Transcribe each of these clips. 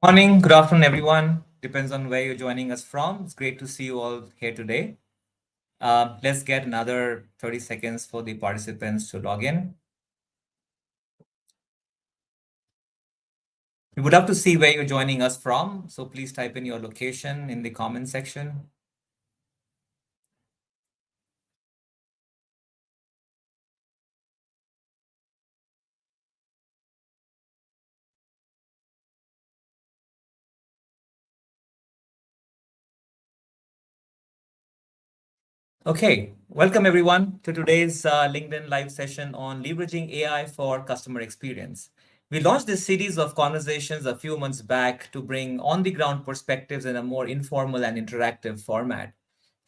Morning, good afternoon, everyone. Depends on where you're joining us from. It's great to see you all here today. Let's get another 30 seconds for the participants to log in. We would love to see where you're joining us from, so please type in your location in the comment section. Okay, welcome everyone to today's LinkedIn live session on leveraging AI for customer experience. We launched this series of conversations a few months back to bring on the ground perspectives in a more informal and interactive format.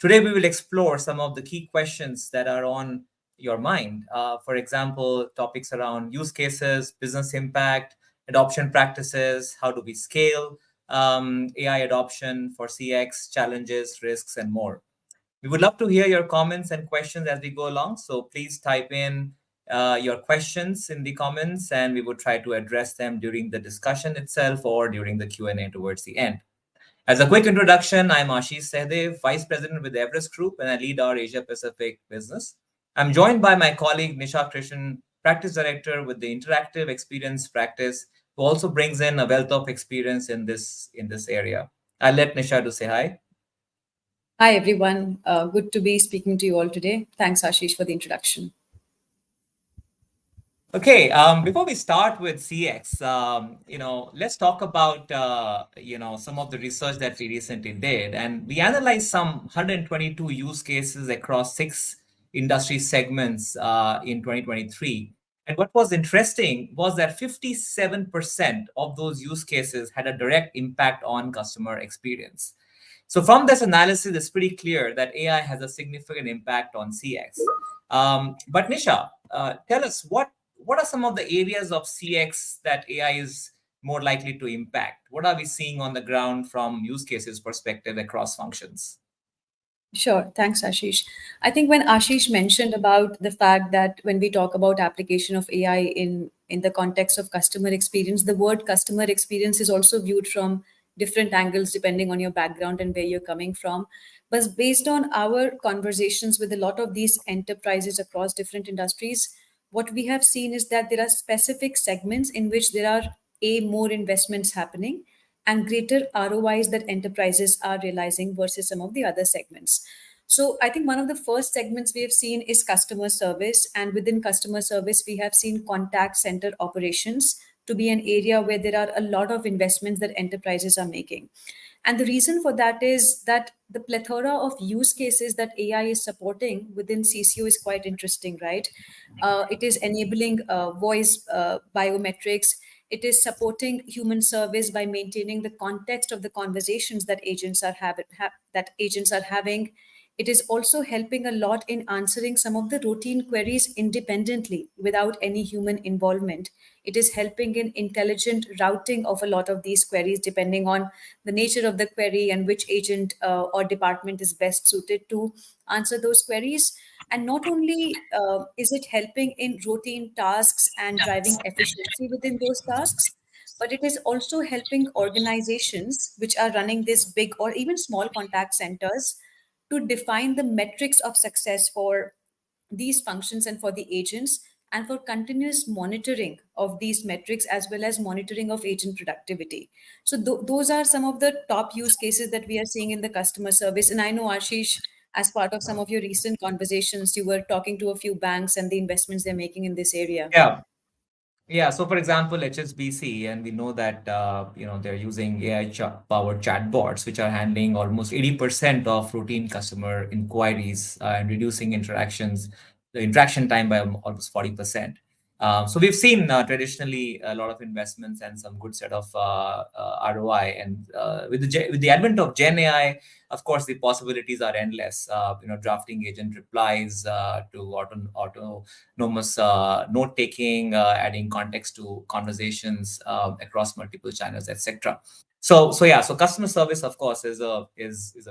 Today, we will explore some of the key questions that are on your mind. For example, topics around use cases, business impact, adoption practices, how do we scale, AI adoption for CX, challenges, risks, and more. We would love to hear your comments and questions as we go along. So please type in your questions in the comments, and we will try to address them during the discussion itself or during the Q&A towards the end. As a quick introduction, I'm Ashish Sehdev, Vice President with the Everest Group, and I lead our Asia Pacific business. I'm joined by my colleague Nisha Krishan, Practice Director with the Interactive Experience Practice, who also brings in a wealth of experience in this area. I'll let Nisha to say hi. Hi, everyone. Good to be speaking to you all today. Thanks, Ashish, for the introduction. Okay, before we start with CX, let's talk about, some of the research that we recently did. And we analyzed some 122 use cases across six industry segments in 2023. And what was interesting was that 57% of those use cases had a direct impact on customer experience. So from this analysis, it's pretty clear that AI has a significant impact on CX. But Nisha, tell us what are some of the areas of CX that AI is more likely to impact? What are we seeing on the ground from use cases perspective across functions? Sure. Thanks, Ashish. I think when Ashish mentioned about the fact that when we talk about application of AI in the context of customer experience, the word customer experience is also viewed from different angles depending on your background and where you're coming from. But based on our conversations with a lot of these enterprises across different industries, what we have seen is that there are specific segments in which there are more investments happening and greater ROIs that enterprises are realizing versus some of the other segments. So I think one of the first segments we have seen is customer service, and within customer service, we have seen contact center operations to be an area where there are a lot of investments that enterprises are making. And the reason for that is that the plethora of use cases that AI is supporting within CCO is quite interesting, right? It is enabling voice biometrics. It is supporting human service by maintaining the context of the conversations that agents are having. It is also helping a lot in answering some of the routine queries independently without any human involvement. It is helping in intelligent routing of a lot of these queries depending on the nature of the query and which agent or department is best suited to answer those queries. And not only is it helping in routine tasks and driving efficiency within those tasks, but it is also helping organizations which are running this big or even small contact centers to define the metrics of success for these functions and for the agents, and for continuous monitoring of these metrics as well as monitoring of agent productivity. So those are some of the top use cases that we are seeing in the customer service. And I know, Ashish, as part of some of your recent conversations, you were talking to a few banks and the investments they're making in this area. Yeah. Yeah, so for example, HSBC, and we know that they're using AI-powered chatbots, which are handling almost 80% of routine customer inquiries and reducing the interaction time by almost 40%. So we've seen traditionally a lot of investments and some good set of ROI. And with the advent of Gen AI, of course, the possibilities are endless. Drafting agent replies to autonomous note taking, adding context to conversations across multiple channels, etc. So customer service, of course, is a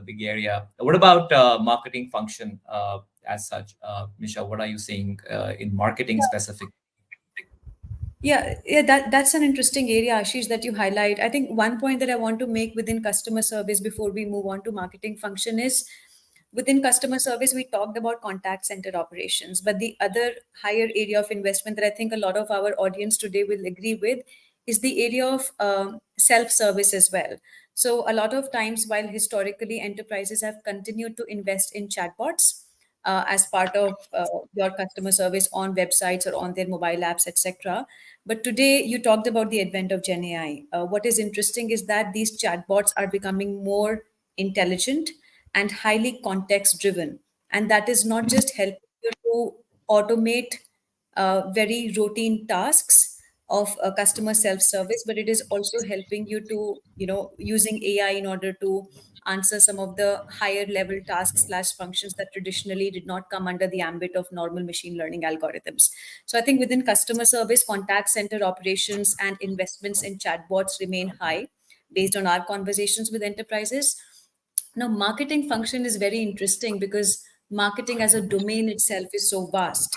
big area. What about marketing function as such, Misha? What are you seeing in marketing specific? Yeah, that's an interesting area, Ashish, that you highlight. I think one point that I want to make within customer service before we move on to marketing function is within customer service, we talked about contact center operations, but the other higher area of investment that I think a lot of our audience today will agree with is the area of self-service as well. So a lot of times, while historically enterprises have continued to invest in chatbots, as part of your customer service on websites or on their mobile apps, etc. But today you talked about the advent of Gen AI. What is interesting is that these chatbots are becoming more intelligent and highly context driven. And that is not just helping you to automate very routine tasks of customer self-service, but it is also helping you to, using AI in order to answer some of the higher level tasks slash functions that traditionally did not come under the ambit of normal machine learning algorithms. So I think within customer service, contact center operations and investments in chatbots remain high based on our conversations with enterprises. Now, marketing function is very interesting because marketing as a domain itself is so vast.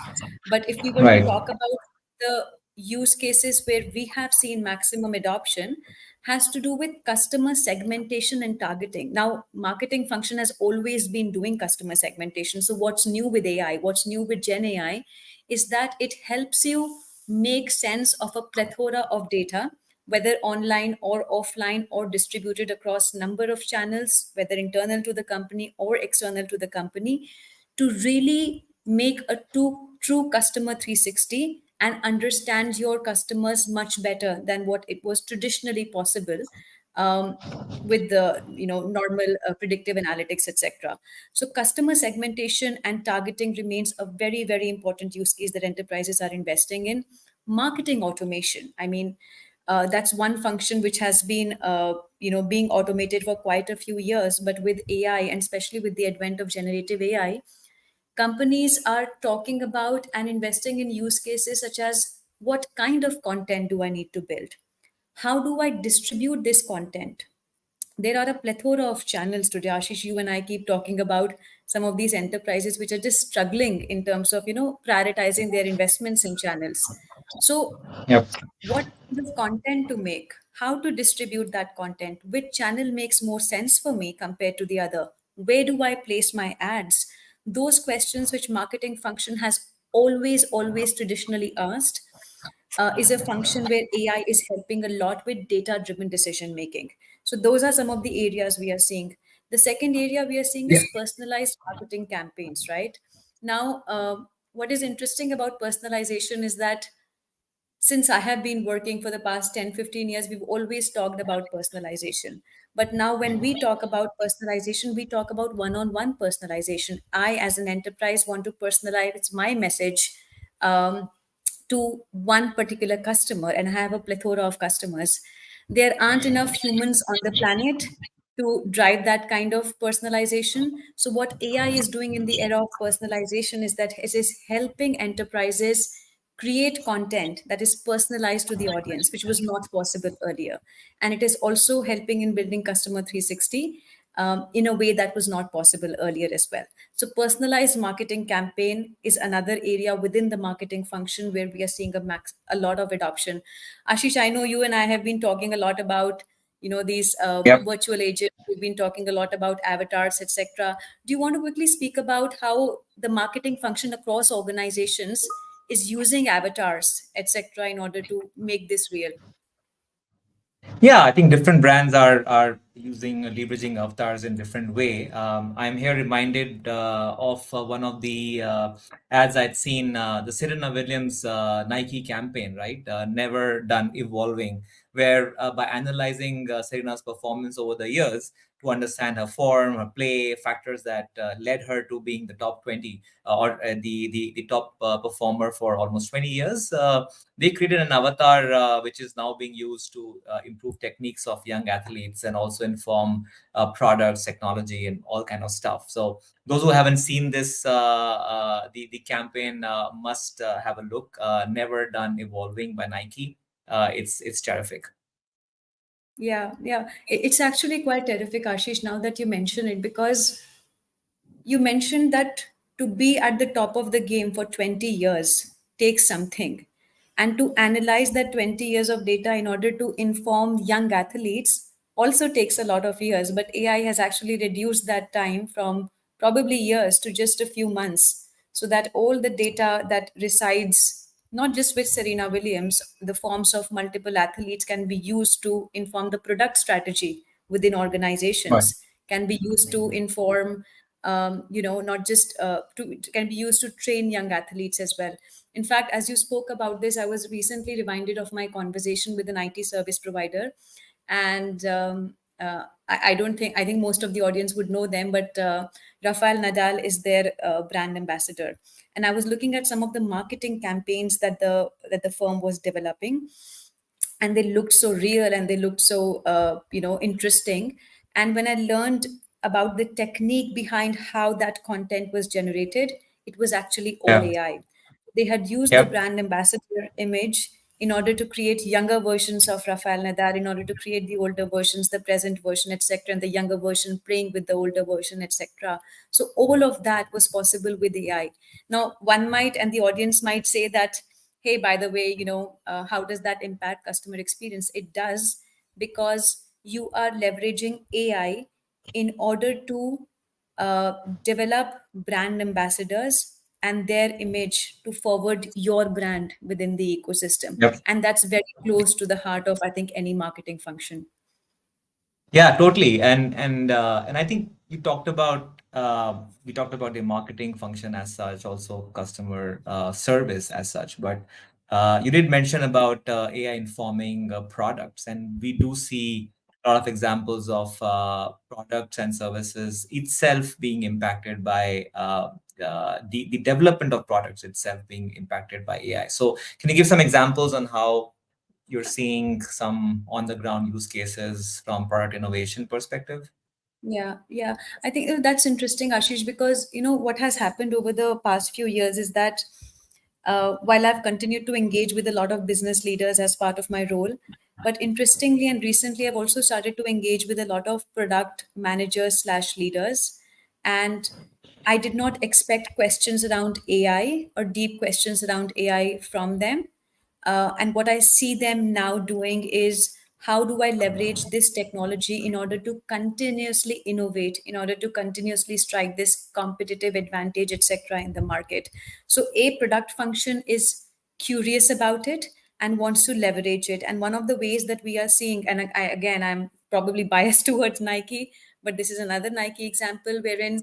But if we were to Right. talk about the use cases where we have seen maximum adoption, has to do with customer segmentation and targeting. Now, marketing function has always been doing customer segmentation. So, what's new with AI, what's new with Gen AI is that it helps you make sense of a plethora of data, whether online or offline or distributed across number of channels, whether internal to the company or external to the company, to really make a true customer 360 and understand your customers much better than what it was traditionally possible, um, with the normal predictive analytics, etc. So customer segmentation and targeting remains a very important use case that enterprises are investing in. Marketing automation, I mean, that's one function which has been being automated for quite a few years, but with AI and especially with the advent of generative AI, companies are talking about and investing in use cases such as what kind of content do I need to build, how do I distribute this content. There are a plethora of channels today, Ashish. You and I keep talking about some of these enterprises which are just struggling in terms of prioritizing their investments in channels. So Yep. what kind of content to make, how to distribute that content, which channel makes more sense for me compared to the other, where do I place my ads? Those questions which marketing function has always traditionally asked, is a function where AI is helping a lot with data driven decision making. So those are some of the areas we are seeing. The second area we are seeing Yeah. is personalized marketing campaigns, right? Now, what is interesting about personalization is that since I have been working for the past 10, 15 years, we've always talked about personalization. But now, when we talk about personalization, we talk about one on one personalization. I, as an enterprise, want to personalize my message um, to one particular customer, and I have a plethora of customers. There aren't enough humans on the planet to drive that kind of personalization. So, what AI is doing in the era of personalization is that it is helping enterprises create content that is personalized to the audience, which was not possible earlier. And it is also helping in building customer 360 in a way that was not possible earlier as well. So, personalized marketing campaign is another area within the marketing function where we are seeing a lot of adoption. Ashish, I know you and I have been talking a lot about these Yep. virtual agents. We've been talking a lot about avatars, etc. Do you want to quickly speak about how the marketing function across organizations is using avatars, etc., in order to make this real? Yeah, I think different brands are using leveraging avatars in different way. I'm here reminded of one of the ads I'd seen, the Serena Williams Nike campaign, right? Never Done Evolving, where by analyzing Serena's performance over the years to understand her form, her play, factors that led her to being the top 20 or the top performer for almost 20 years. They created an avatar which is now being used to improve techniques of young athletes and also inform products, technology, and all kind of stuff. So those who haven't seen this, the campaign must have a look. Never Done Evolving by Nike. It's terrific. Yeah. It's actually quite terrific, Ashish, now that you mention it, because you mentioned that to be at the top of the game for 20 years takes something. And to analyze that 20 years of data in order to inform young athletes also takes a lot of years. But AI has actually reduced that time from probably years to just a few months, so that all the data that resides not just with Serena Williams, the forms of multiple athletes can be used to inform the product strategy within Right. organizations, can be used to inform, not just can be used to train young athletes as well. In fact, as you spoke about this, I was recently reminded of my conversation with an IT service provider, and I don't think I think most of the audience would know them, but Rafael Nadal is their brand ambassador. And I was looking at some of the marketing campaigns that the firm was developing, and they looked so real and they looked so interesting. And when I learned about the technique behind how that content was generated, it was actually all Yeah. AI. They had used the Yep. brand ambassador image in order to create younger versions of Rafael Nadal, in order to create the older versions, the present version, etc., and the younger version playing with the older version, etc. So all of that was possible with AI. Now, one might, and the audience might say that, hey, by the way, how does that impact customer experience? It does, because you are leveraging AI in order to uh, develop brand ambassadors and their image to forward your brand within the ecosystem. Yep. And that's very close to the heart of, I think, any marketing function. Yeah, totally. And I think we talked about the marketing function as such, also customer service as such. But you did mention about AI informing products, and we do see a lot of examples of products and services itself being impacted by the development of products itself being impacted by AI. So, can you give some examples on how you're seeing some on the ground use cases from product innovation perspective? Yeah, yeah. I think that's interesting, Ashish, because what has happened over the past few years is that while I've continued to engage with a lot of business leaders as part of my role, but interestingly and recently, I've also started to engage with a lot of product managers slash leaders, and I did not expect questions around AI or deep questions around AI from them. And what I see them now doing is, how do I leverage this technology in order to continuously innovate, in order to continuously strike this competitive advantage, etc., in the market? So, a product function is curious about it and wants to leverage it. And one of the ways that we are seeing, and again, I'm probably biased towards Nike, but this is another Nike example wherein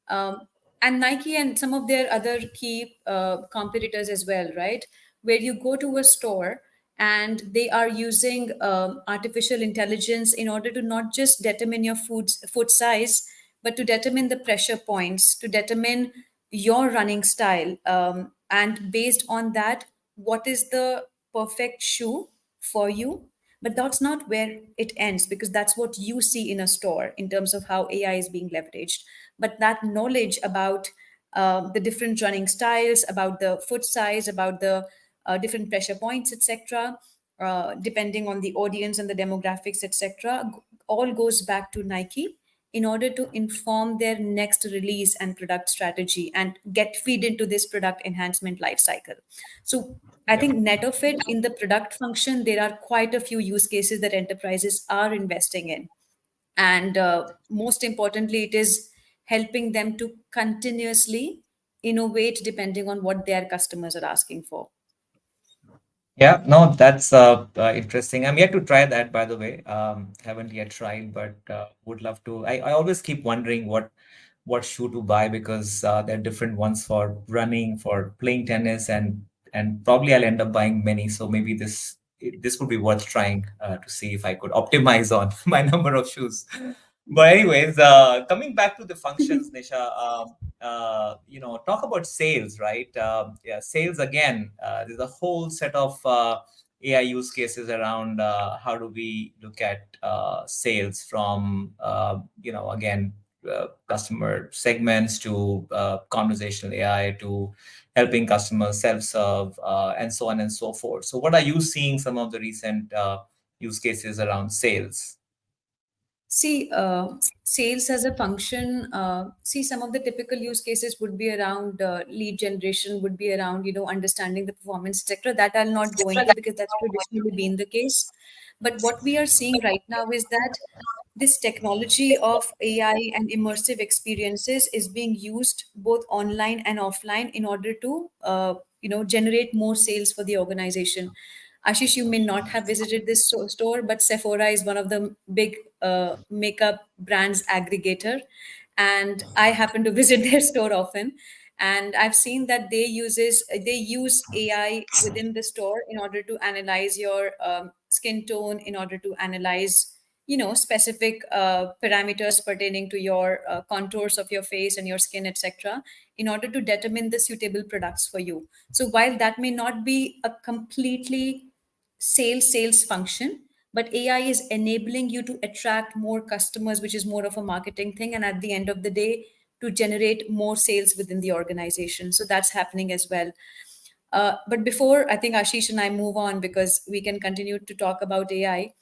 and Nike and some of their other key competitors as well, right? Where you go to a store and they are using artificial intelligence in order to not just determine your foot size, but to determine the pressure points, to determine your running style, and based on that, what is the perfect shoe for you. But that's not where it ends, because that's what you see in a store in terms of how AI is being leveraged. But that knowledge about the different running styles, about the foot size, about the different pressure points, etc., depending on the audience and the demographics, etc., all goes back to Nike in order to inform their next release and product strategy and get feed into this product enhancement life cycle. So I Yep. think net of it, in the product function, there are quite a few use cases that enterprises are investing in. And most importantly, it is helping them to continuously innovate depending on what their customers are asking for. Yeah, no, that's interesting. I'm yet to try that, by the way. Haven't yet tried, but would love to. I always keep wondering what shoe to buy because there are different ones for running, for playing tennis, and probably I'll end up buying many. So maybe this would be worth trying to see if I could optimize on my number of shoes. But anyways, coming back to the functions, Nisha, talk about sales, right? Yeah, sales again. There's a whole set of AI use cases around how do we look at sales from, again, customer segments to conversational AI to helping customers self-serve and so on and so forth. So, what are you seeing some of the recent use cases around sales? See, sales as a function, see, some of the typical use cases would be around lead generation, would be around, understanding the performance, etc. That I'll not go into because that's traditionally been the case. But what we are seeing right now is that this technology of AI and immersive experiences is being used both online and offline in order to, generate more sales for the organization. Ashish, you may not have visited this store, but Sephora is one of the big makeup brands aggregator, and I happen to visit their store often. And I've seen that they use AI within the store in order to analyze your skin tone, in order to analyze specific parameters pertaining to your contours of your face and your skin, etc., in order to determine the suitable products for you. So while that may not be a completely sales function, but AI is enabling you to attract more customers, which is more of a marketing thing, and at the end of the day, to generate more sales within the organization. So that's happening as well. But before, I think Ashish and I move on, because we can continue to talk about AI,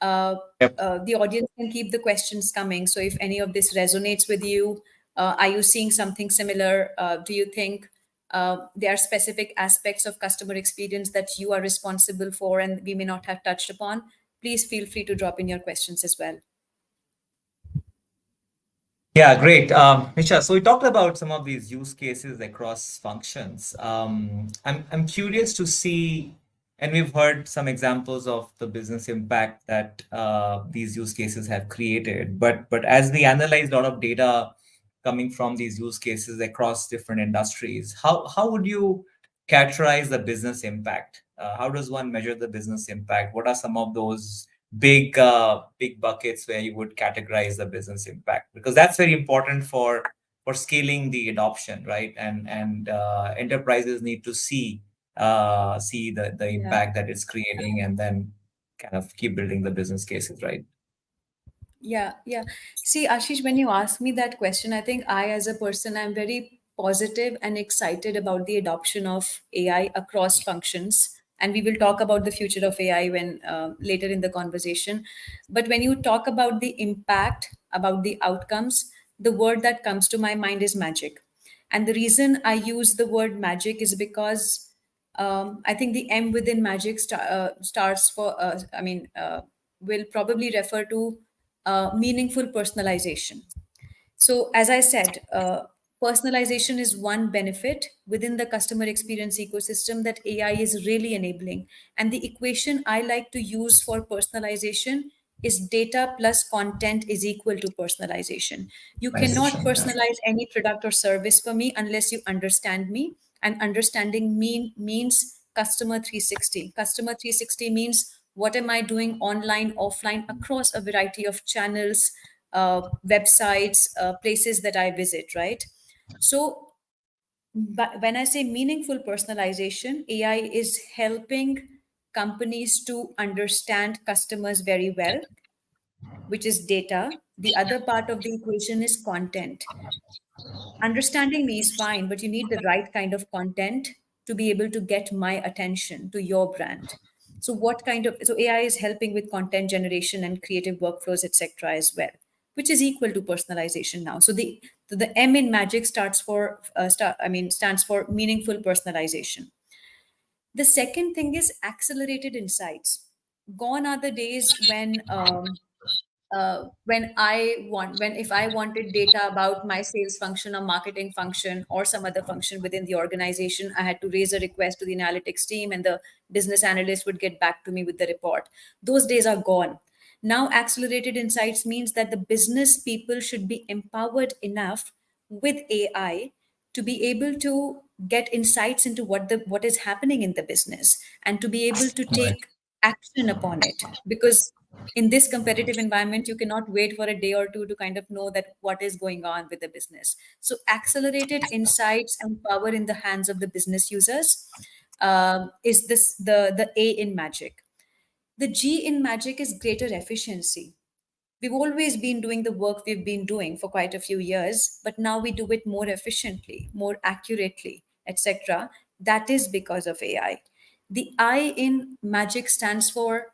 uh, Yep. the audience can keep the questions coming. So if any of this resonates with you, are you seeing something similar? Do you think there are specific aspects of customer experience that you are responsible for and we may not have touched upon? Please feel free to drop in your questions as well. Yeah, great. Misha, so we talked about some of these use cases across functions. I'm curious to see, and we've heard some examples of the business impact that these use cases have created. But as we analyze a lot of data coming from these use cases across different industries, how would you characterize the business impact? How does one measure the business impact? What are some of those big buckets where you would categorize the business impact, because that's very important for scaling the adoption, right? And enterprises need to see the Yeah. impact that it's creating, and then kind of keep building the business cases, right? Yeah, yeah. See, Ashish, when you ask me that question, I think I, as a person, I'm very positive and excited about the adoption of AI across functions. And we will talk about the future of AI when later in the conversation. But when you talk about the impact, about the outcomes, the word that comes to my mind is magic. And the reason I use the word magic is because I think the M within magic starts for, will probably refer to meaningful personalization. So, as I said, personalization is one benefit within the customer experience ecosystem that AI is really enabling. And the equation I like to use for personalization is data plus content is equal to personalization. You cannot Organization, yeah. personalize any product or service for me unless you understand me. And understanding means customer 360. Customer 360 means what am I doing online, offline, across a variety of channels, websites, places that I visit, right? So, but when I say meaningful personalization, AI is helping companies to understand customers very well, which is data. The other part of the equation is content. Understanding me is fine, but you need the right kind of content to be able to get my attention to your brand. So AI is helping with content generation and creative workflows, etc., as well, which is equal to personalization now. So the M in magic stands for meaningful personalization. The second thing is accelerated insights. Gone are the days when if I wanted data about my sales function or marketing function or some other function within the organization, I had to raise a request to the analytics team and the business analyst would get back to me with the report. Those days are gone. Now, accelerated insights means that the business people should be empowered enough with AI to be able to get insights into what is happening in the business and to be able to Right. take action upon it, because in this competitive environment you cannot wait for a day or two to kind of know that what is going on with the business. So accelerated insights and power in the hands of the business users is this the A in magic. The G in magic is greater efficiency. We've always been doing the work we've been doing for quite a few years, but now we do it more efficiently, more accurately, etc. That is because of AI. The I in magic stands for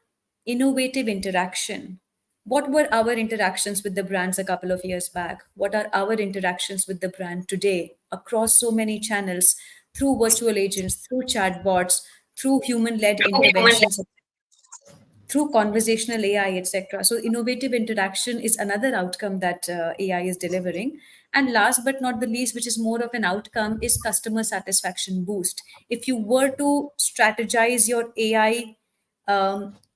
innovative interaction. What were our interactions with the brands a couple of years back? What are our interactions with the brand today across so many channels, through virtual agents, through chatbots, through human led interventions, through conversational AI, etc. So, innovative interaction is another outcome that AI is delivering. And last but not the least, which is more of an outcome, is customer satisfaction boost. If you were to strategize your AI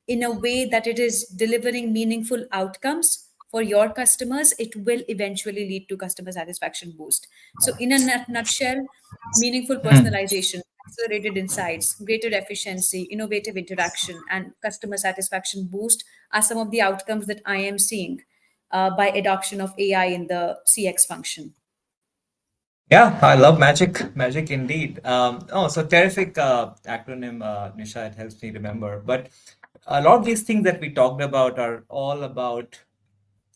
in a way that it is delivering meaningful outcomes for your customers, it will eventually lead to customer satisfaction boost. So, in a nutshell, meaningful personalization, accelerated insights, greater efficiency, innovative interaction, and customer satisfaction boost are some of the outcomes that I am seeing by adoption of AI in the CX function. Yeah, I love magic. Magic indeed. Oh, so terrific acronym, Nisha. It helps me remember. But a lot of these things that we talked about are all about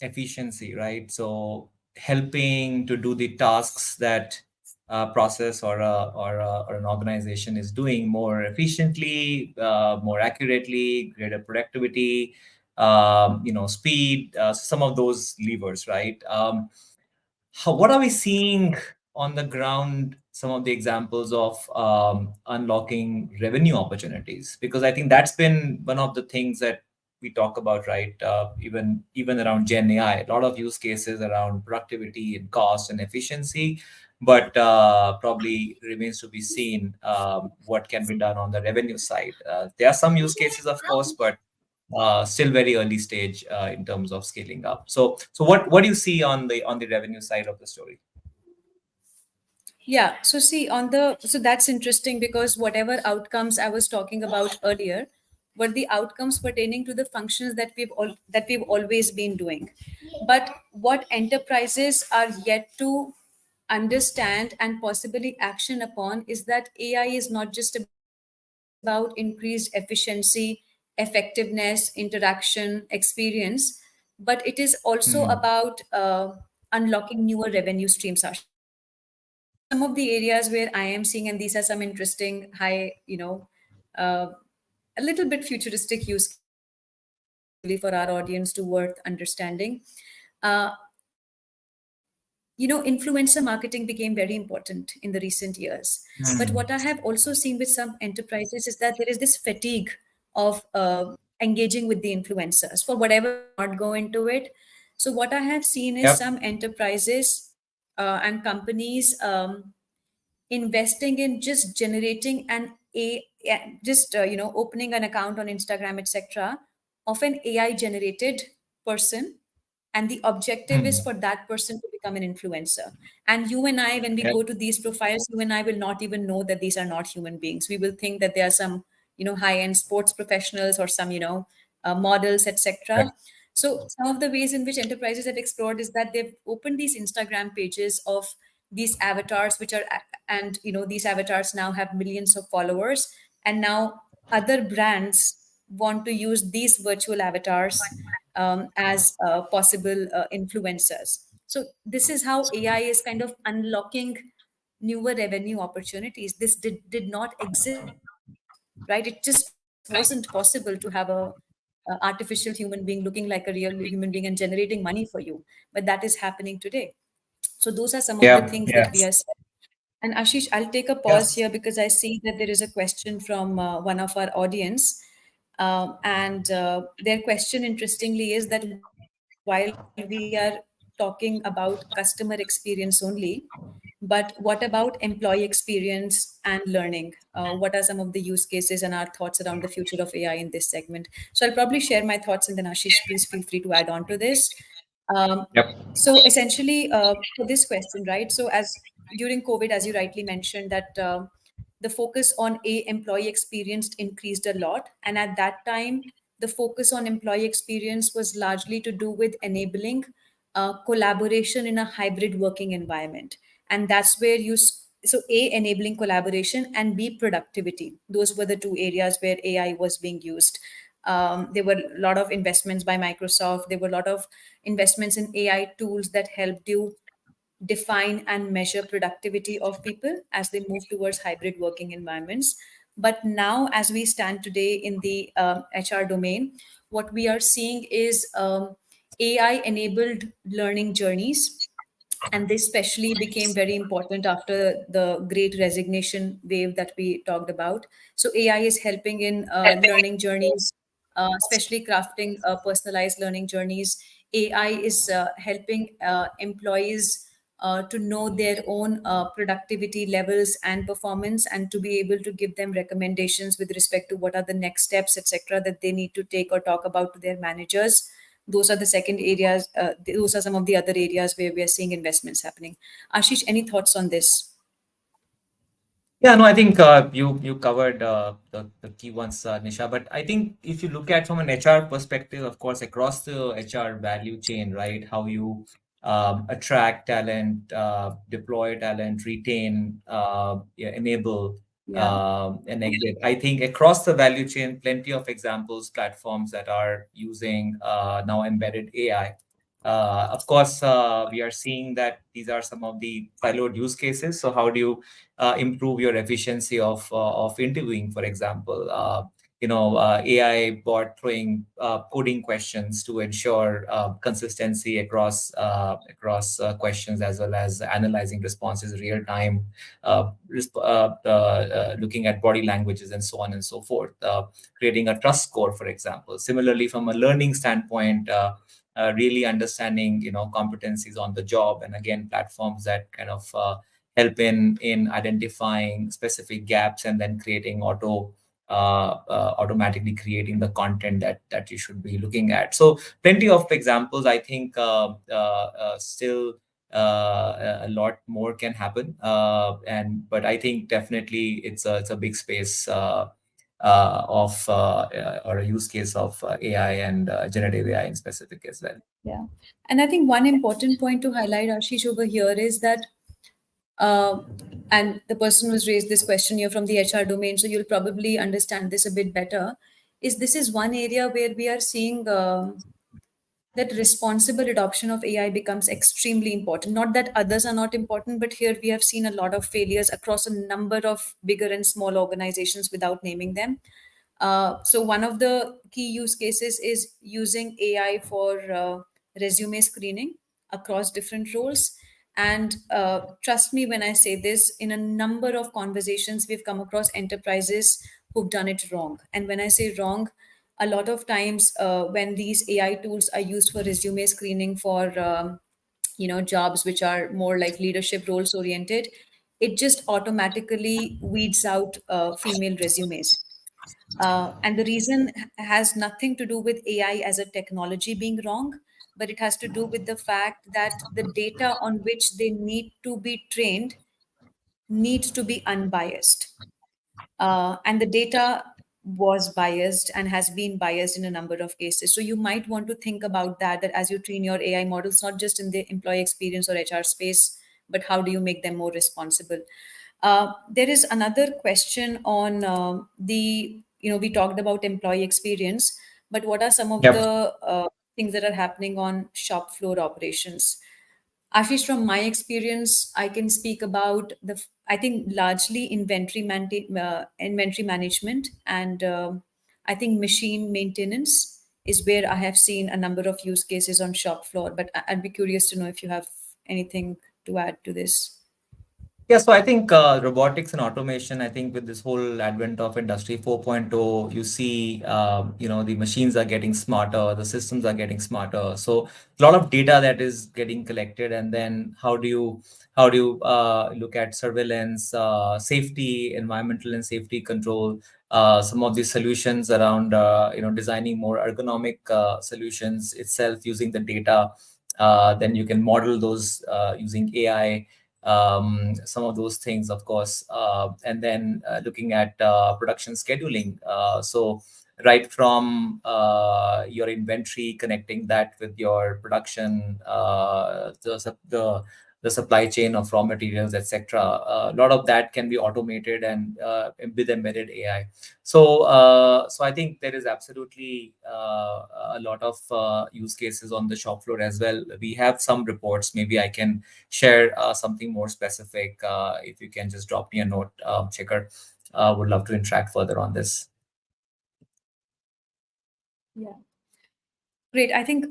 efficiency, right? So helping to do the tasks that a process or an organization is doing more efficiently, more accurately, greater productivity, speed, some of those levers, right? What are we seeing on the ground? Some of the examples of unlocking revenue opportunities, because I think that's been one of the things that we talk about, right? Even around Gen AI, a lot of use cases around productivity and cost and efficiency, but probably remains to be seen what can be done on the revenue side. There are some use cases, of course, but still very early stage in terms of scaling up. So what do you see on the revenue side of the story? Yeah, so see on the so that's interesting because whatever outcomes I was talking about earlier were the outcomes pertaining to the functions that we've always been doing. But what enterprises are yet to understand and possibly action upon is that AI is not just about increased efficiency, effectiveness, interaction, experience, but it is also about Hmm. unlocking newer revenue streams, Ashish. So some of the areas where I am seeing, and these are some interesting, high, uh, a little bit futuristic use cases, possibly for our audience to worth understanding. Uh, Influencer marketing became very important in the recent years. But what I have also seen with some enterprises is that there is this fatigue of engaging with the influencers. For whatever reason, I will not go into it. So, what I have seen is Yep. some enterprises and companies investing in just generating an a yeah, just opening an account on Instagram, etc., of an AI generated person, and the objective is Hmm. for that person to become an influencer. And you and I, when we Yeah. go to these profiles, you and I will not even know that these are not human beings. We will think that they are some high end sports professionals or some models, etc. So some of the ways in which enterprises have explored is that they've opened these Instagram pages of these avatars, which are and these avatars now have millions of followers, and now other brands want to use these virtual avatars as possible influencers. So this is how AI is kind of unlocking newer revenue opportunities. This did not exist, right? It just wasn't possible to have a artificial human being looking like a real human being and generating money for you, but that is happening today. So those are some of the Yeah. things that Yeah. we are. And Ashish, I'll take a pause Yes. here because I see that there is a question from one of our audience. And their question, interestingly, is that while we are talking about customer experience only, but what about employee experience and learning? What are some of the use cases and our thoughts around the future of AI in this segment? So I'll probably share my thoughts, and then Ashish, please feel free to add on to this. Um, Yep. so essentially, for this question, right? So as during COVID, as you rightly mentioned, that the focus on a employee experience increased a lot, and at that time, the focus on employee experience was largely to do with enabling collaboration in a hybrid working environment, and that's where so a enabling collaboration and b productivity. Those were the two areas where AI was being used. There were a lot of investments by Microsoft. There were a lot of investments in AI tools that helped you define and measure productivity of people as they move towards hybrid working environments. But now, as we stand today in the HR domain, what we are seeing is AI enabled learning journeys, and this especially became very important after the great resignation wave that we talked about. So AI is helping in learning journeys, especially crafting personalized learning journeys. AI is helping employees to know their own productivity levels and performance, and to be able to give them recommendations with respect to what are the next steps, etc., that they need to take or talk about to their managers. Those are the second areas. Those are some of the other areas where we are seeing investments happening. Ashish, any thoughts on this? Yeah, no, I think you covered the key ones, Nisha. But I think if you look at from an HR perspective, of course, across the HR value chain, right, how you attract talent, deploy talent, retain, yeah, enable, Yeah. and exit. I think across the value chain, plenty of examples, platforms that are using now embedded AI. Of course, we are seeing that these are some of the siloed use cases. So how do you improve your efficiency of interviewing, for example. AI bot throwing coding questions to ensure consistency across questions, as well as analyzing responses real time, looking at body languages and so on and so forth, creating a trust score, for example. Similarly, from a learning standpoint, really understanding competencies on the job, and again platforms that kind of help in identifying specific gaps, and then creating automatically creating the content that you should be looking at. So plenty of examples. I think still a lot more can happen, and but I think definitely it's a big space of or a use case of AI and generative AI in specific as well. Yeah. And I think one important point to highlight, Ashish, over here is that, uh, and the person who's raised this question, you're from the HR domain, so you'll probably understand this a bit better, is this is one area where we are seeing that responsible adoption of AI becomes extremely important. Not that others are not important, but here we have seen a lot of failures across a number of bigger and small organizations without naming them. So, one of the key use cases is using AI for resume screening across different roles. And trust me when I say this, in a number of conversations, we've come across enterprises who've done it wrong. And when I say wrong, a lot of times when these AI tools are used for resume screening for jobs which are more like leadership roles oriented, it just automatically weeds out female resumes. And the reason has nothing to do with AI as a technology being wrong, but it has to do with the fact that the data on which they need to be trained needs to be unbiased. And the data was biased and has been biased in a number of cases. So you might want to think about that as you train your AI models, not just in the employee experience or HR space, but how do you make them more responsible? There is another question on we talked about employee experience, but what are some of Yep. the things that are happening on shop floor operations? Ashish, from my experience, I can speak about I think largely inventory management, and I think machine maintenance is where I have seen a number of use cases on shop floor. But I'd be curious to know if you have anything to add to this. Yeah, so I think robotics and automation, I think with this whole advent of Industry 4.0, you see, the machines are getting smarter, the systems are getting smarter. So a lot of data that is getting collected, and then how do you look at surveillance, safety, environmental and safety control, some of these solutions around, designing more ergonomic solutions itself using the data. Then you can model those using AI, some of those things, of course, and then looking at production scheduling. So right from your inventory, connecting that with your production, the supply chain of raw materials, etc. A lot of that can be automated and with embedded AI. So I think there is absolutely a lot of use cases on the shop floor as well. We have some reports. Maybe I can share something more specific if you can just drop me a note, Checker. would love to interact further on this. Yeah. Great. I think,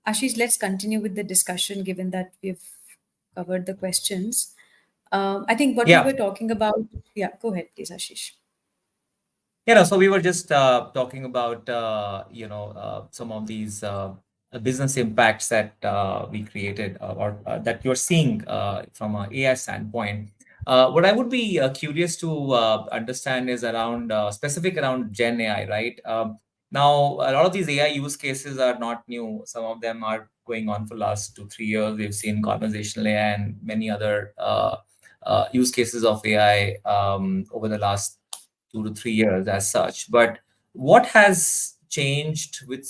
Ashish, let's continue with the discussion given that we've covered the questions. I think what we Yeah. were talking about, yeah, go ahead, please, Ashish. So we were just talking about some of these business impacts that we created or that you're seeing from an AI standpoint. What I would be curious to understand is around specific around Gen AI, right? Now, a lot of these AI use cases are not new. Some of them are going on for last 2 3 years. We've seen conversational AI and many other use cases of AI over the last 2 to 3 years as such. But what has changed with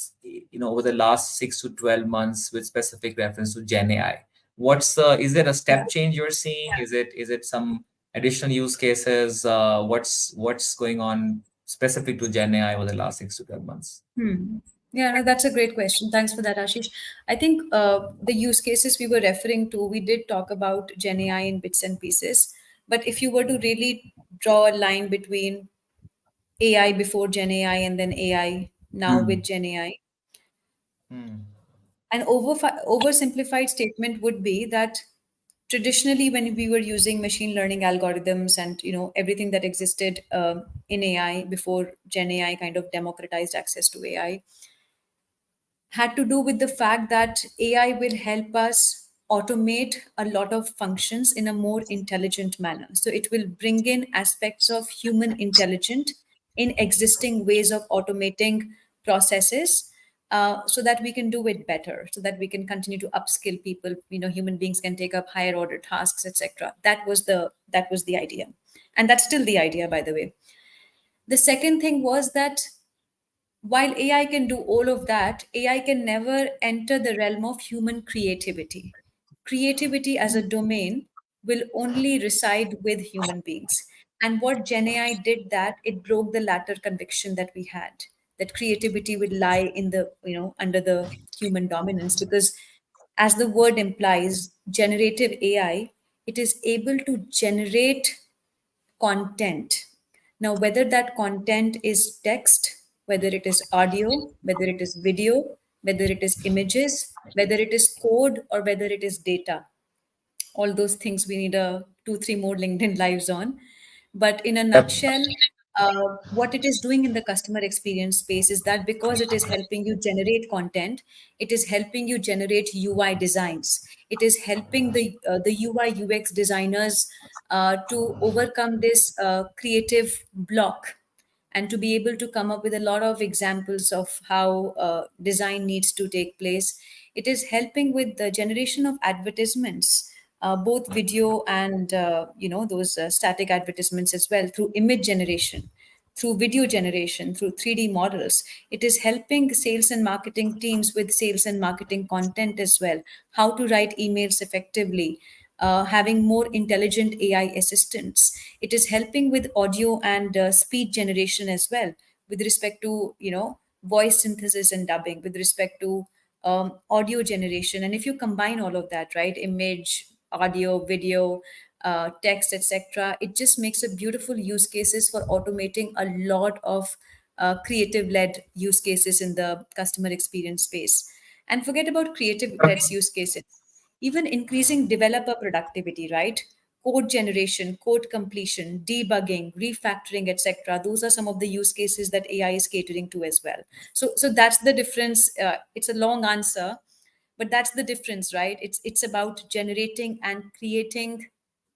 over the last 6 to 12 months with specific reference to Gen AI? What's is there a Yeah. step change you're seeing? Is it some additional use cases? What's going on specific to Gen AI over the last 6 to 12 months? Hmm. Yeah, no, that's a great question. Thanks for that, Ashish. I think the use cases we were referring to, we did talk about Gen AI in bits and pieces. But if you were to really draw a line between AI before Gen AI and then AI now with Hmm. Gen AI, Hmm. an oversimplified statement would be that traditionally, when we were using machine learning algorithms and everything that existed in AI before Gen AI kind of democratized access to AI, had to do with the fact that AI will help us automate a lot of functions in a more intelligent manner. So it will bring in aspects of human intelligence in existing ways of automating processes, so that we can do it better, so that we can continue to upskill people. Human beings can take up higher order tasks, etc. That was the idea, and that's still the idea, by the way. The second thing was that while AI can do all of that, AI can never enter the realm of human creativity. Creativity as a domain will only reside with human beings. And what Gen AI did, that it broke the latter conviction that we had, that creativity would lie in under the human dominance, because as the word implies, generative AI, it is able to generate content. Now, whether that content is text, whether it is audio, whether it is video, whether it is images, whether it is code, or whether it is data, all those things we need a 2 3 more LinkedIn lives on. But in a Yep. nutshell, what it is doing in the customer experience space is that because it is helping you generate content, it is helping you generate UI designs, it is helping the UI UX designers to overcome this creative block, and to be able to come up with a lot of examples of how design needs to take place. It is helping with the generation of advertisements, both video and those static advertisements as well, through image generation, through video generation, through 3D models. It is helping sales and marketing teams with sales and marketing content as well, how to write emails effectively, having more intelligent AI assistants. It is helping with audio and speech generation as well, with respect to voice synthesis and dubbing, with respect to audio generation. And if you combine all of that, right, image, audio, video, text, etc., it just makes a beautiful use cases for automating a lot of creative led use cases in the customer experience space. And forget about creative led use cases, even increasing developer productivity, right? Code generation, code completion, debugging, refactoring, etc. Those are some of the use cases that AI is catering to as well. So that's the difference. It's a long answer, but that's the difference, right? It's about generating and creating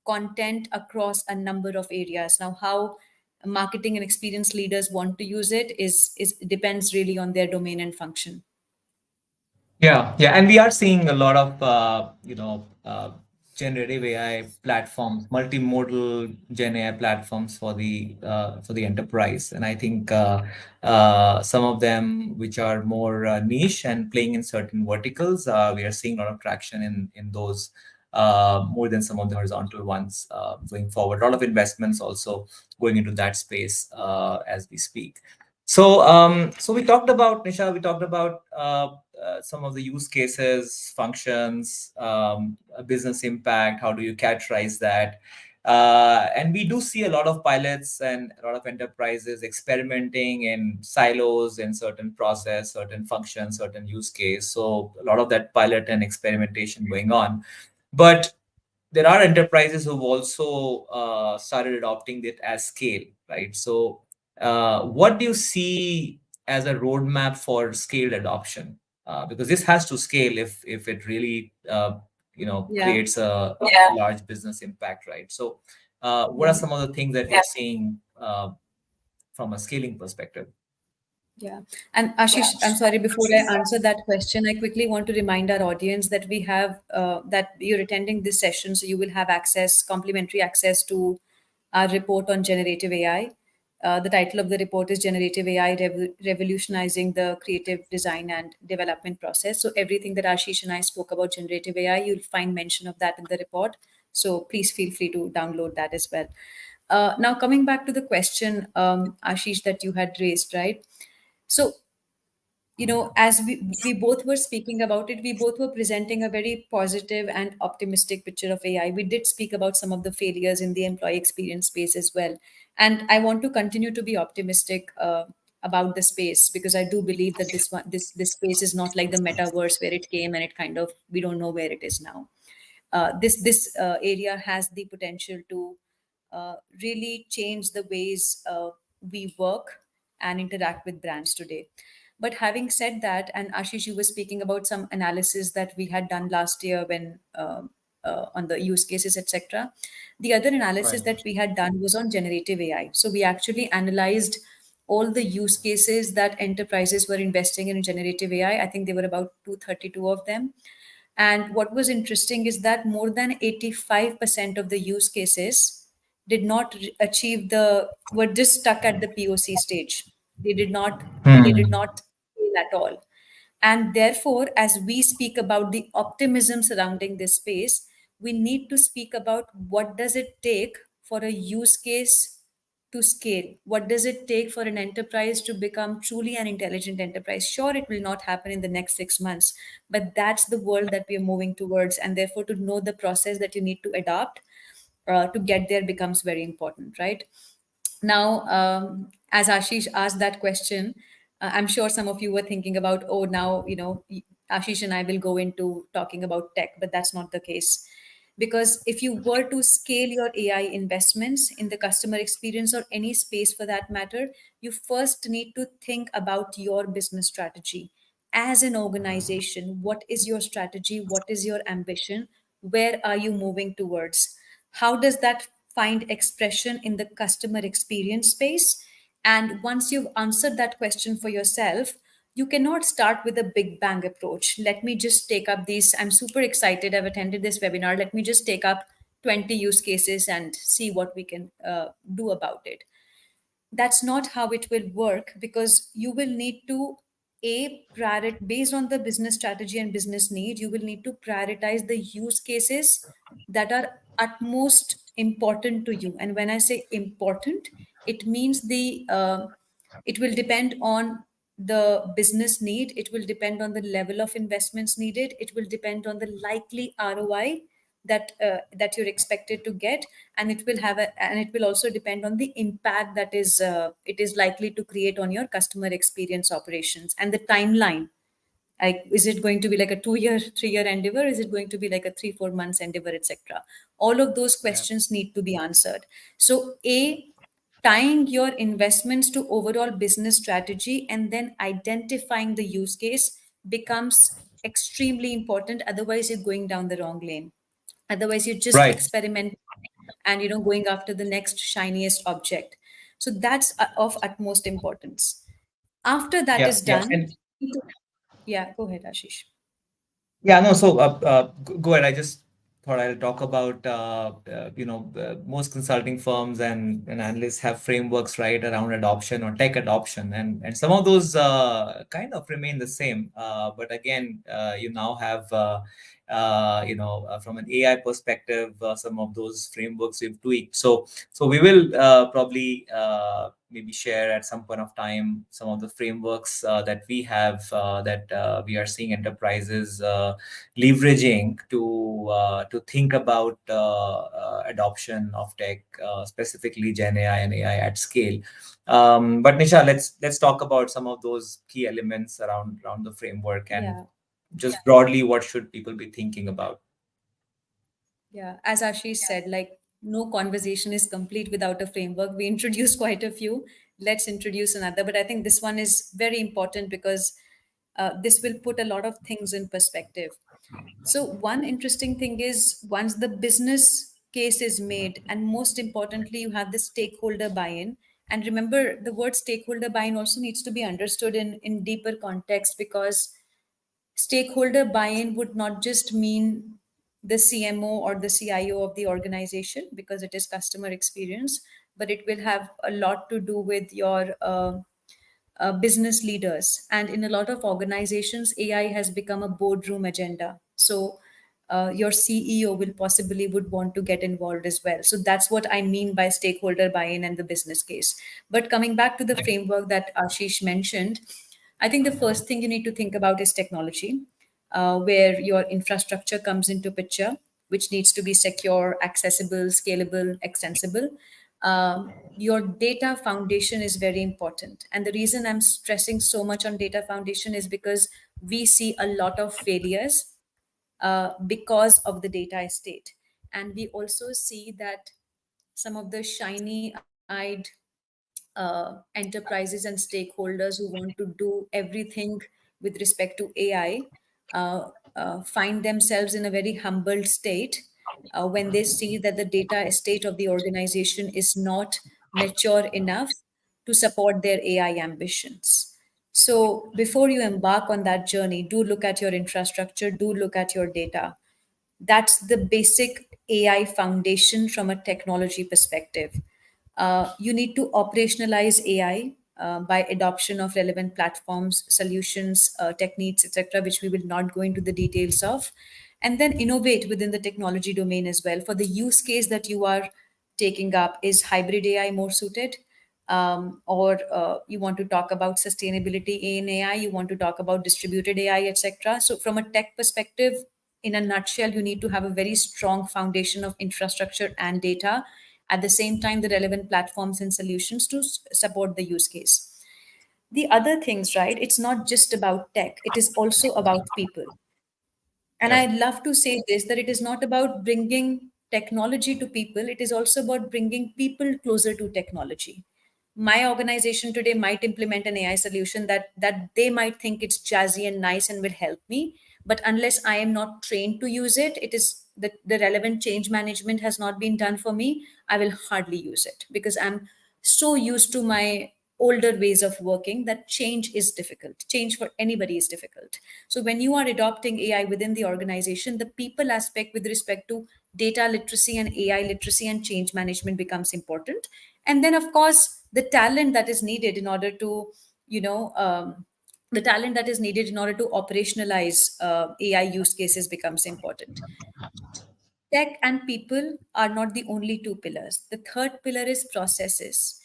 content across a number of areas. Now, how marketing and experience leaders want to use it is depends really on their domain and function. Yeah, and we are seeing a lot of generative AI platforms, multimodal Gen AI platforms for the enterprise, and I think some of them which are more niche and playing in certain verticals, we are seeing a lot of traction in those more than some of the horizontal ones going forward. A lot of investments also going into that space as we speak. So we talked about Nisha. We talked about some of the use cases, functions, business impact. How do you characterize that? And we do see a lot of pilots and a lot of enterprises experimenting in silos in certain process, certain function, certain use case. So a lot of that pilot and experimentation going on. But there are enterprises who've also started adopting it as scale, right? So, what do you see as a roadmap for scaled adoption? Because this has to scale if it really Yeah, creates a large business impact, right? So, what are yeah. some of the things that you're seeing from a scaling perspective? Yeah. And Ashish, I'm sorry, before I answer that question, I quickly want to remind our audience that we have that you're attending this session, so you will have access, complimentary access to our report on generative AI. The title of the report is Generative AI Revolutionizing the Creative Design and Development Process. So everything that Ashish and I spoke about generative AI, you'll find mention of that in the report. So please feel free to download that as well. Now, coming back to the question, Ashish, that you had raised, right? So, as we both were speaking about it, we both were presenting a very positive and optimistic picture of AI. We did speak about some of the failures in the employee experience space as well. And I want to continue to be optimistic about the space, because I do believe that this space is not like the metaverse where it came and it kind of, we don't know where it is now. This area has the potential to really change the ways we work and interact with brands today. But having said that, and Ashish, you were speaking about some analysis that we had done last year when on the use cases, etc. The other analysis Right. that we had done was on generative AI. So we actually analyzed all the use cases that enterprises were investing in generative AI. I think there were about 232 of them. And what was interesting is that more than 85% of the use cases did not achieve were just stuck at the POC stage. They did not, they did Hmm. not fail at all. And therefore, as we speak about the optimism surrounding this space, we need to speak about what does it take for a use case to scale? What does it take for an enterprise to become truly an intelligent enterprise? Sure, it will not happen in the next 6 months, but that's the world that we are moving towards. And therefore, to know the process that you need to adopt to get there becomes very important, right? Now, as Ashish asked that question, I'm sure some of you were thinking about, oh, now, Ashish and I will go into talking about tech, but that's not the case. Because if you were to scale your AI investments in the customer experience or any space for that matter, you first need to think about your business strategy. As an organization, what is your strategy? What is your ambition? Where are you moving towards? How does that find expression in the customer experience space? And once you've answered that question for yourself, you cannot start with a big bang approach. Let me just take up these. I'm super excited. I've attended this webinar. Let me just take up 20 use cases and see what we can do about it. That's not how it will work, because you will need to based on the business strategy and business need, you will need to prioritize the use cases that are utmost important to you. And when I say important, it means it will depend on the business need, it will depend on the level of investments needed, it will depend on the likely ROI that you're expected to get, and it will also depend on the impact that it is likely to create on your customer experience operations and the timeline. Like, is it going to be like a 2 year 3 year endeavor, is it going to be like a 3 4 months endeavor, etc. All of those Yeah. questions need to be answered. So, tying your investments to overall business strategy and then identifying the use case becomes extremely important. Otherwise, you're going down the wrong lane. Otherwise, you're just Right. experimenting and going after the next shiniest object. So that's of utmost importance. After that Yeah. is Yeah. done, And yeah, go ahead, Ashish. yeah, no, so go ahead. I just thought I'll talk about, most consulting firms and analysts have frameworks, right, around adoption or tech adoption. And some of those kind of remain the same. But again, you now have from an AI perspective, some of those frameworks we've tweaked. So we will probably maybe share at some point of time some of the frameworks that we have that we are seeing enterprises leveraging to think about adoption of tech, specifically Gen AI and AI at scale. But Nisha, let's talk about some of those key elements around the framework, and Yeah. just broadly what should people be thinking about. Yeah, as Ashish said, like no conversation is complete without a framework. We introduced quite a few. Let's introduce another. But I think this one is very important because this will put a lot of things in perspective. So, one interesting thing is once the business case is made, and most importantly, you have the stakeholder buy in. And remember, the word stakeholder buy in also needs to be understood in deeper context because stakeholder buy-in would not just mean the CMO or the CIO of the organization because it is customer experience, but it will have a lot to do with your business leaders. And in a lot of organizations, AI has become a boardroom agenda. So your CEO will possibly would want to get involved as well. So that's what I mean by stakeholder buy-in and the business case. But coming back to the framework that Ashish mentioned, I think the first thing you need to think about is technology, where your infrastructure comes into picture, which needs to be secure, accessible, scalable, extensible. Your data foundation is very important. And the reason I'm stressing so much on data foundation is because we see a lot of failures because of the data estate. And we also see that some of the shiny eyed enterprises and stakeholders who want to do everything with respect to AI find themselves in a very humbled state when they see that the data estate of the organization is not mature enough to support their AI ambitions. So, before you embark on that journey, do look at your infrastructure, do look at your data. That's the basic AI foundation from a technology perspective. You need to operationalize AI by adoption of relevant platforms, solutions, techniques, etc., which we will not go into the details of, and then innovate within the technology domain as well. For the use case that you are taking up, is hybrid AI more suited? Or you want to talk about sustainability in AI, you want to talk about distributed AI, etc. So, from a tech perspective, in a nutshell, you need to have a very strong foundation of infrastructure and data. At the same time, the relevant platforms and solutions to support the use case. The other things, right? It's not just about tech, it is also about people. And Yeah. I'd love to say this, that it is not about bringing technology to people, it is also about bringing people closer to technology. My organization today might implement an AI solution that they might think it's jazzy and nice and will help me. But unless I am not trained to use it, it is the relevant change management has not been done for me. I will hardly use it because I'm so used to my older ways of working that change is difficult. Change for anybody is difficult. So when you are adopting AI within the organization, the people aspect with respect to data literacy and AI literacy and change management becomes important. And then, of course, the talent that is needed in order to, you know, the talent that is needed in order to operationalize AI use cases becomes important. Tech and people are not the only two pillars. The third pillar is processes.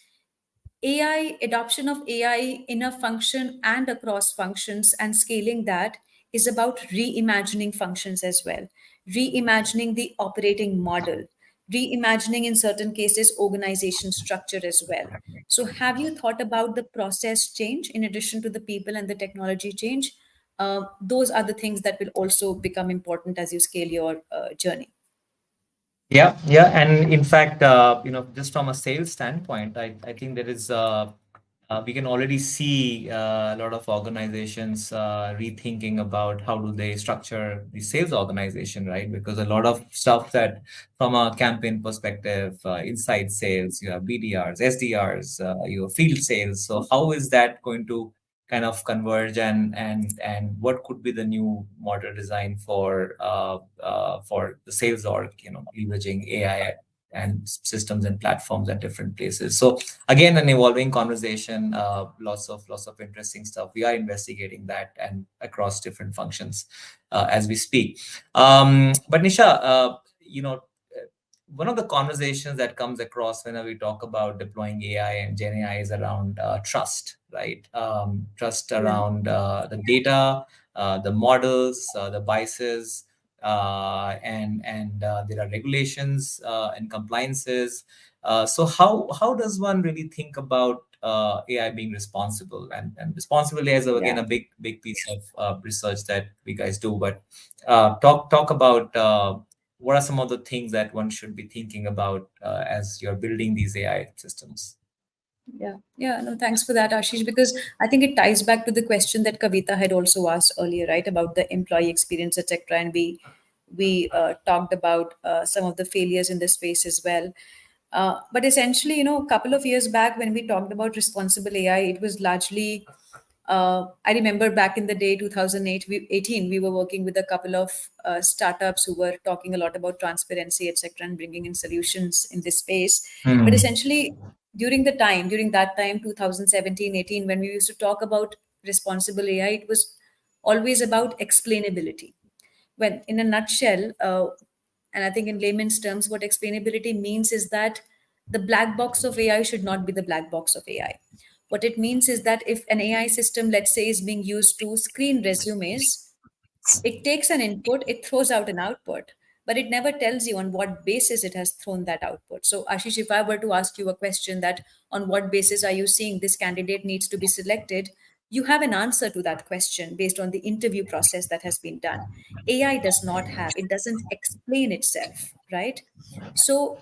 AI, adoption of AI in a function and across functions and scaling that is about reimagining functions as well, reimagining the operating model, reimagining in certain cases organization structure as well. So, have you thought about the process change in addition to the people and the technology change? Those are the things that will also become important as you scale your journey. Yeah, yeah, and in fact, just from a sales standpoint, I think there is we can already see a lot of organizations rethinking about how do they structure the sales organization, right? Because a lot of stuff that from a campaign perspective, inside sales, you have BDRs, SDRs, you have field sales. So how is that going to kind of converge, and what could be the new model design for the sales org, leveraging AI and systems and platforms at different places. So again, an evolving conversation, lots of interesting stuff. We are investigating that and across different functions as we speak. But Nisha, one of the conversations that comes across whenever we talk about deploying AI and Gen AI is around trust, right? Trust Yeah. around the data, the models, the biases, and there are regulations and compliances. So how does one really think about AI being responsible? And responsible is again Yeah. a big piece of research that we guys do. But talk about what are some of the things that one should be thinking about as you're building these AI systems? Yeah, yeah, no, thanks for that, Ashish, because I think it ties back to the question that Kavita had also asked earlier, right, about the employee experience, etc. And we talked about some of the failures in this space as well. But essentially, a couple of years back when we talked about responsible AI, it was largely I remember back in the day, 2008, 18, we were working with a couple of startups who were talking a lot about transparency, etc., and bringing in solutions in this space. But Hmm. essentially, during that time, 2017, 18, when we used to talk about responsible AI, it was always about explainability. When, in a nutshell, and I think in layman's terms, what explainability means is that the black box of AI should not be the black box of AI. What it means is that if an AI system, let's say, is being used to screen resumes, it takes an input, it throws out an output, but it never tells you on what basis it has thrown that output. So, Ashish, if I were to ask you a question that on what basis are you seeing this candidate needs to be selected, you have an answer to that question based on the interview process that has been done. AI does not have, it doesn't explain itself, right? So,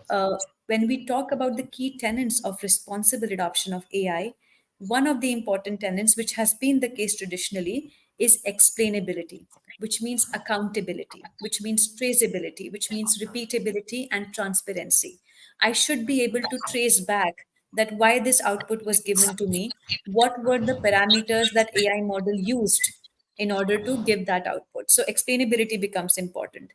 when we talk about the key tenets of responsible adoption of AI, one of the important tenets, which has been the case traditionally, is explainability, which means accountability, which means traceability, which means repeatability and transparency. I should be able to trace back that why this output was given to me, what were the parameters that AI model used in order to give that output. So explainability becomes important.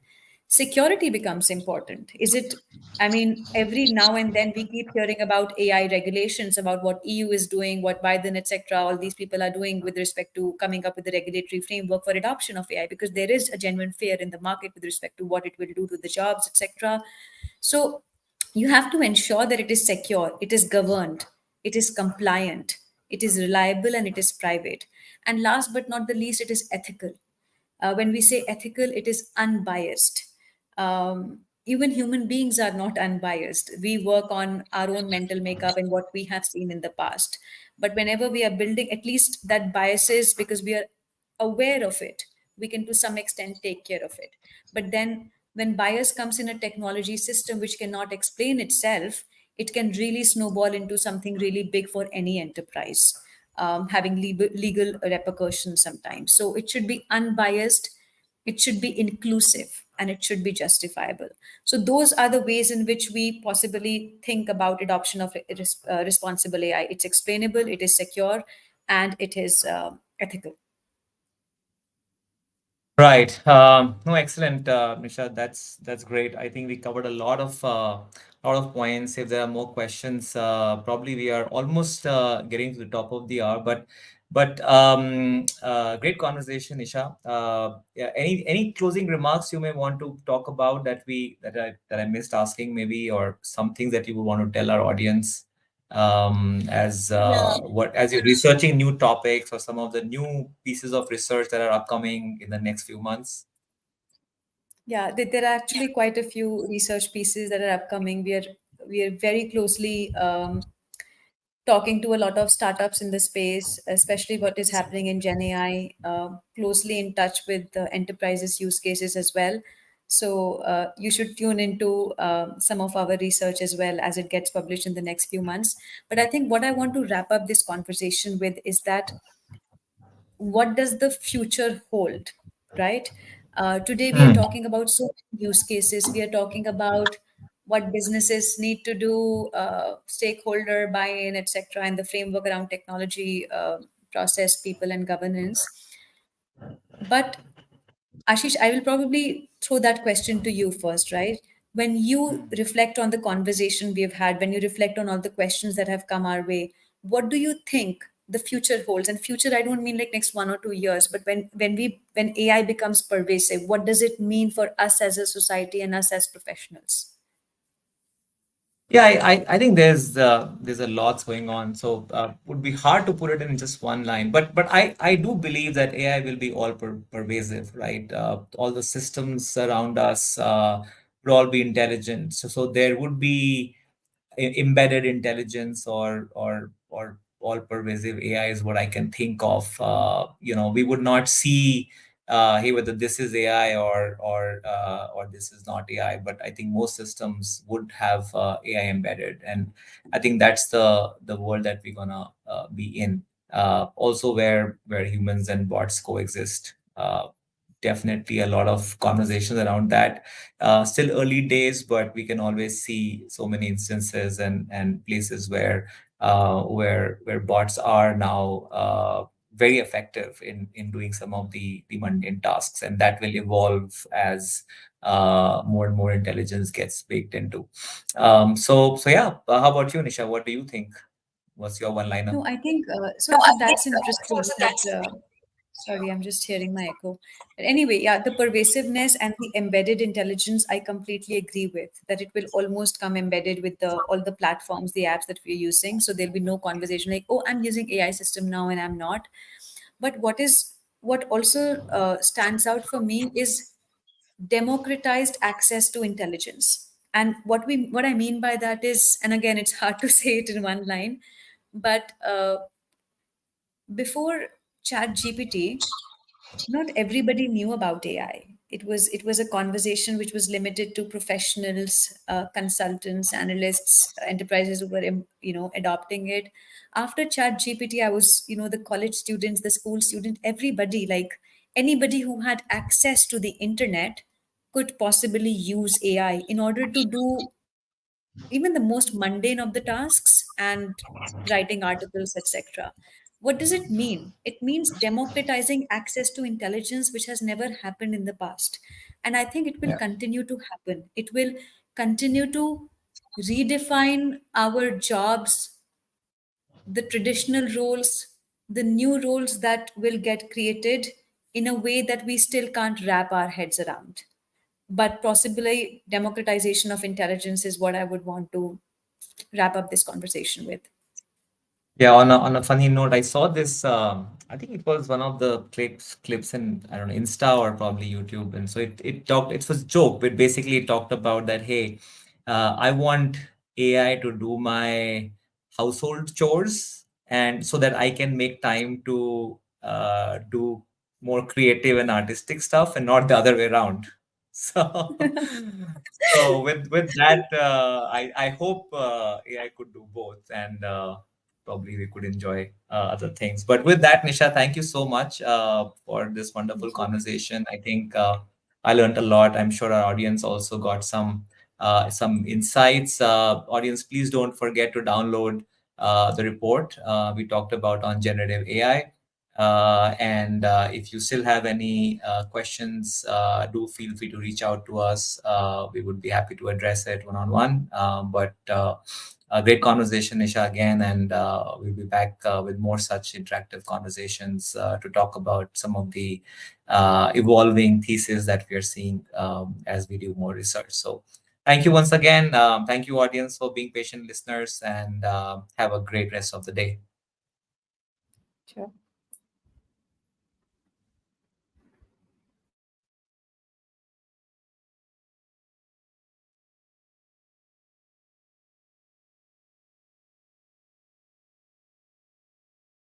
Security becomes important. Is it, I mean, every now and then we keep hearing about AI regulations, about what EU is doing, what Biden, etc., all these people are doing with respect to coming up with a regulatory framework for adoption of AI, because there is a genuine fear in the market with respect to what it will do to the jobs, etc. So you have to ensure that it is secure, it is governed, it is compliant, it is reliable, and it is private. And last but not the least, it is ethical. When we say ethical, it is unbiased. Even human beings are not unbiased. We work on our own mental makeup and what we have seen in the past. But whenever we are building, at least that biases, because we are aware of it, we can to some extent take care of it. But then when bias comes in a technology system which cannot explain itself, it can really snowball into something really big for any enterprise, having legal repercussions sometimes. So it should be unbiased, it should be inclusive, and it should be justifiable. So those are the ways in which we possibly think about adoption of responsible AI. It's explainable, it is secure, and it is ethical. Right. No, excellent, Nisha. That's great. I think we covered a lot of points. If there are more questions, probably we are almost getting to the top of the hour. But great conversation, Nisha. Yeah. Any closing remarks you may want to talk about that I missed asking, maybe, or some things that you would want to tell our audience Yeah. as you're researching new topics or some of the new pieces of research that are upcoming in the next few months? Yeah, there are actually quite a few research pieces that are upcoming. We are very closely talking to a lot of startups in the space, especially what is happening in Gen AI, closely in touch with the enterprises use cases as well. So you should tune into some of our research as well as it gets published in the next few months. But I think what I want to wrap up this conversation with is that what does the future hold, right? Today we are Hmm. talking about so many use cases. We are talking about what businesses need to do, stakeholder buy-in, etc., and the framework around technology, process, people, and governance. But Ashish, I will probably throw that question to you first, right? When you reflect on the conversation we have had, when you reflect on all the questions that have come our way, what do you think the future holds? And future, I don't mean like next 1 or 2 years, but when AI becomes pervasive, what does it mean for us as a society and us as professionals? Yeah, I think there's a lot going on, so would be hard to put it in just one line. But I do believe that AI will be all pervasive, right? All the systems around us will all be intelligent. So there would be embedded intelligence or all pervasive AI is what I can think of. We would not see hey, whether this is AI or this is not AI, but I think most systems would have AI embedded, and I think that's the world that we're gonna be in. Also, where humans and bots coexist. Definitely a lot of conversations around that. Still early days, but we can always see so many instances and places where bots are now very effective in doing some of the mundane tasks, and that will evolve as more and more intelligence gets baked into. So yeah. How about you, Nisha? What do you think? What's your one liner? No, I think No, so. I think That's so. interesting. So That that's sorry, I'm just hearing my echo. But anyway, yeah, the pervasiveness and the embedded intelligence, I completely agree with that. It will almost come embedded with the all the platforms, the apps that we're using. So there'll be no conversation like, oh, I'm using AI system now and I'm not. But what also stands out for me is democratized access to intelligence. And what I mean by that is, and again, it's hard to say it in one line, but before Chat GPT, not everybody knew about AI. It was a conversation which was limited to professionals, consultants, analysts, enterprises who were adopting it. After Chat GPT, I was the college students, the school student, everybody, like anybody who had access to the internet could possibly use AI in order to do even the most mundane of the tasks and writing articles, etc. What does it mean? It means democratizing access to intelligence, which has never happened in the past. And I think it will Yeah. continue to happen. It will continue to redefine our jobs, the traditional roles, the new roles that will get created in a way that we still can't wrap our heads around. But possibly democratization of intelligence is what I would want to wrap up this conversation with. Yeah, on a funny note, I saw this. I think it was one of the clips in, I don't know, Insta or probably YouTube, and so it talked. It was a joke, but basically it talked about that. Hey, I want AI to do my household chores, and so that I can make time to do more creative and artistic stuff, and not the other way around. So, so with that, I hope AI could do both, and probably we could enjoy other things. But with that, Nisha, thank you so much for this wonderful Thank you. conversation. I think I learned a lot. I'm sure our audience also got some insights. Audience, please don't forget to download the report we talked about on generative AI. And if you still have any questions, do feel free to reach out to us. We would be happy to address it one on one. But a great conversation, Nisha, again, and we'll be back with more such interactive conversations to talk about some of the evolving theses that we are seeing as we do more research. So, thank you once again. Thank you, audience, for being patient listeners, and have a great rest of the day. Sure.